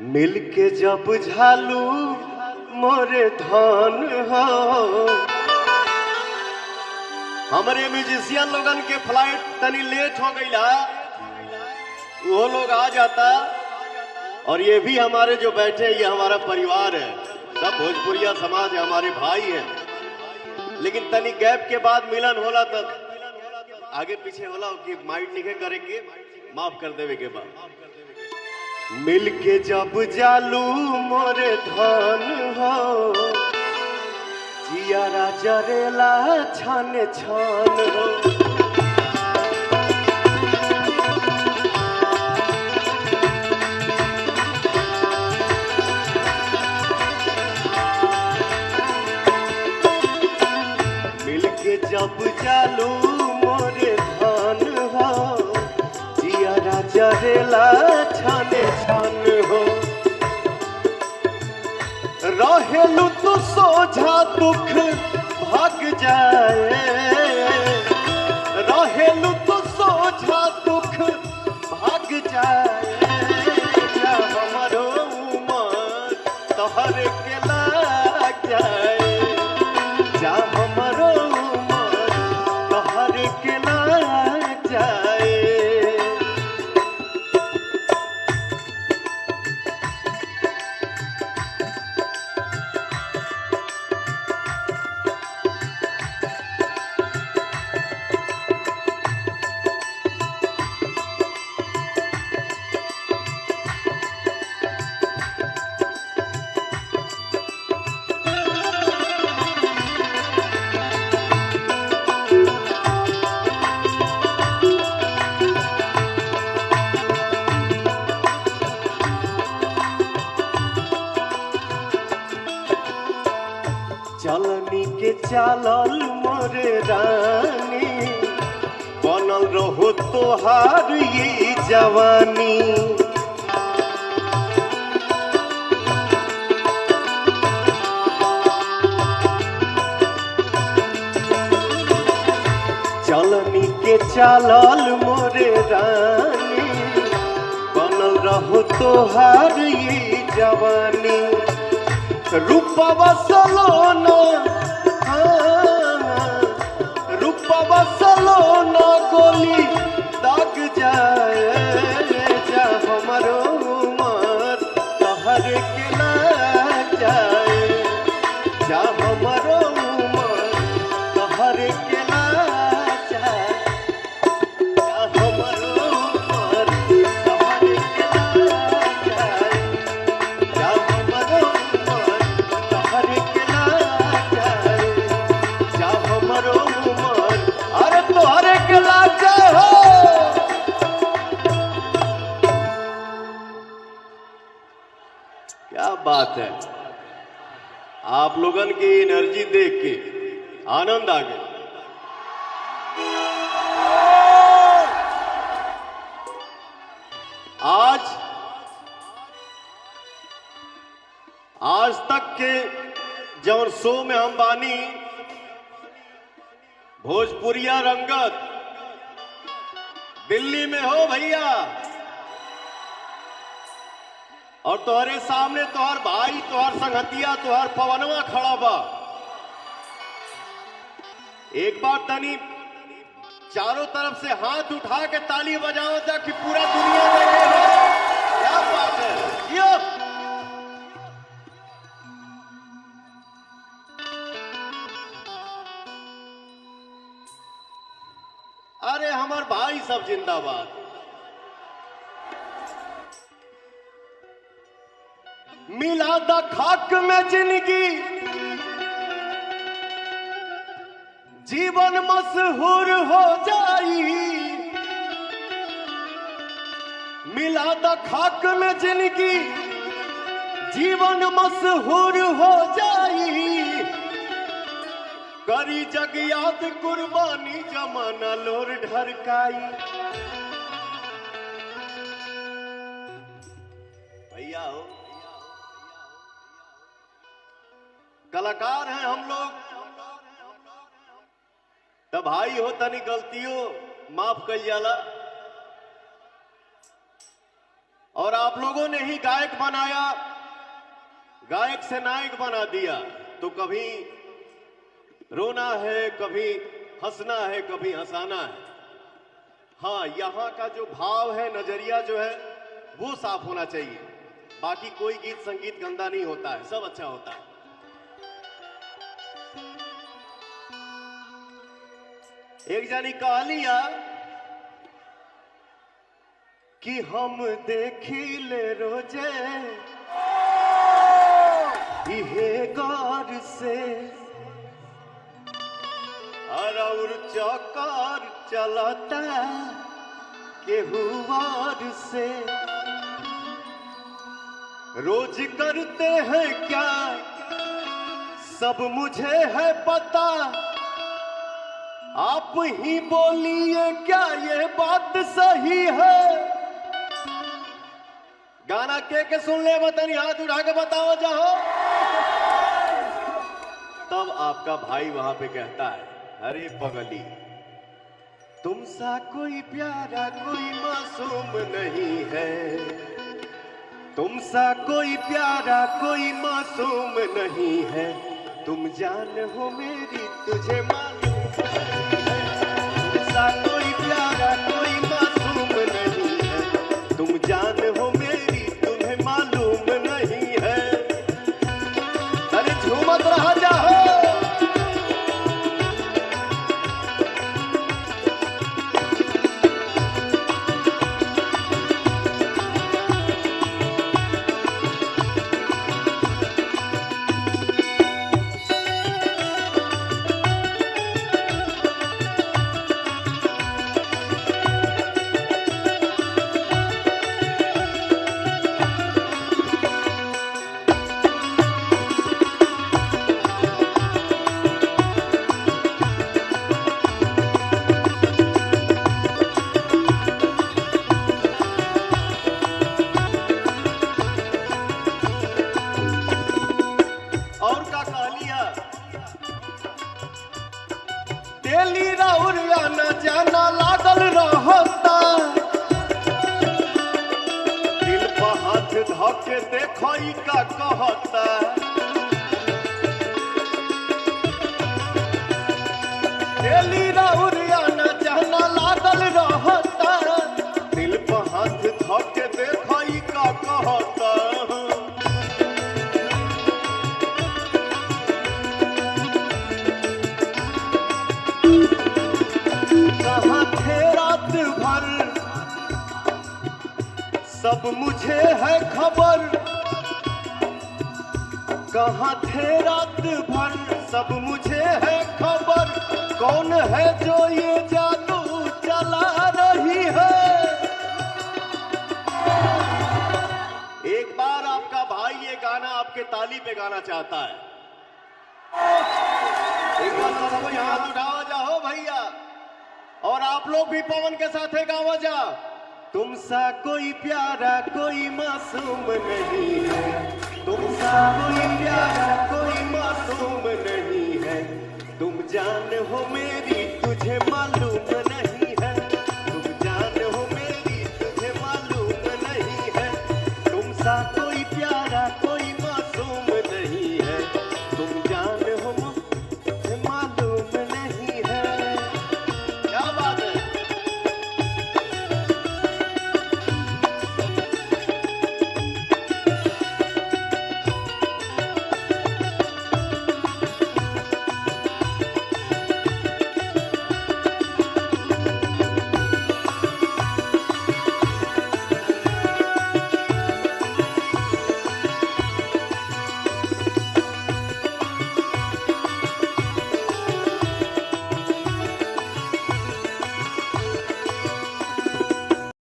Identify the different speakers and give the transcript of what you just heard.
Speaker 1: मिलके जब झालू मोरे धन हो। हमारे म्यूजिशियन लोगन के फ्लाइट तनी लेट हो गई, वो लोग आ जाता। और ये भी हमारे जो बैठे ये हमारा परिवार है, सब भोजपुरिया समाज है, हमारे भाई हैं। लेकिन तनी गैप के बाद मिलन होला तब आगे पीछे होला कि माइट लिखे करेंगे, माफ कर देवे के बाद। मिलके जब जालू मोरे धन हो, जियारा जरेला छन छन हो। मिलके जब जालू मोरे धन हो, जियारा जरेला छन छन हो। रहेलू तू सोझा दुख भाग जाए, रहेलू तू सोझा दुख भाग जाए। जा हमारो उमर तोहर के लाग जाए, जा हमारो उमर तोहर के लाग जाए। चलनी के चालल मोरे रानी, बनल रहो तोहार ये जवानी। चलनी के चालल मोरे रानी, बनल रहो तोहार ये जवानी। रूपवा सलोना, रूपवा सलोना गोली दाग जाए। जा हमारो उमर तोहर के लाग जाए, जा हमारो उमर तोहर के लाग जाए, जा हमारो उमर तोहर के लाग जाए, जा हमारो क्या बात है। आप लोगन की एनर्जी देख के आनंद आ गया। आज तक के जौन शो में हम बानी, भोजपुरिया रंगत दिल्ली में हो भैया, और तोहरे सामने तोहर भाई, तोहर संगतिया, तोहर पवनवा खड़ा बा। एक बार तनी चारों तरफ से हाथ उठा के ताली बजाओ जा कि पूरा दुनिया देखे हो। क्या बात है यो। अरे हमार भाई सब जिंदाबाद। मिला दा खाक में जिंदगी, जीवन मशहूर हो जाई। मिला दा खाक में जिंदगी, जीवन मशहूर हो जाई। करी जग याद कुर्बानी, जमाना लोर ढरकाई। भैया हो, कलाकार हैं हम लोग, तब भाई हो तनी गलतियों माफ कल जाला। और आप लोगों ने ही गायक बनाया, गायक से नायक बना दिया। तो कभी रोना है, कभी हंसना है, कभी हंसाना है। हाँ, यहाँ का जो भाव है, नजरिया जो है वो साफ होना चाहिए। बाकी कोई गीत संगीत गंदा नहीं होता है, सब अच्छा होता है। एक जानी कह लिया कि हम देखिले रोजे इहे गौर से और चौकार चलता केहू और से। रोज करते हैं क्या सब मुझे है पता, आप ही बोलिए क्या ये बात सही है। गाना के सुन ले बतन, हाथ उठा के बताओ जाओ। तब आपका भाई वहां पे कहता है, अरे पगली तुम सा कोई प्यारा कोई मासूम नहीं है, तुम सा कोई प्यारा कोई मासूम नहीं है, तुम जान हो मेरी तुझे मालूम है। तुम सा कोई प्यारा कोई मासूम नहीं है, तुम जान हो मेरी तुम्हें मालूम नहीं है। अरे झूमत रहा जाओ। तेली राउर आना जाना लागल रहता, दिल पर हाथ धके देखो ई का कहता। तेली राउर आना जाना लागल रहता, दिल पर हाथ धके देखो ई का कहता। कहाँ थे रात भर सब मुझे है खबर, कहाँ थे रात भर सब मुझे है खबर। कौन है जो ये जादू चला रही है। एक बार आपका भाई ये गाना आपके ताली पे गाना चाहता है। एक बार सब हाथ उठाओ जाओ भैया, और आप लोग भी पवन के साथ है गावा जा। तुम सा कोई प्यारा कोई मासूम नहीं है, तुम सा कोई प्यारा कोई मासूम नहीं है, तुम जान हो मेरी तुझे मालूम नहीं है, तुम जान हो मेरी तुझे मालूम नहीं है, तुम सा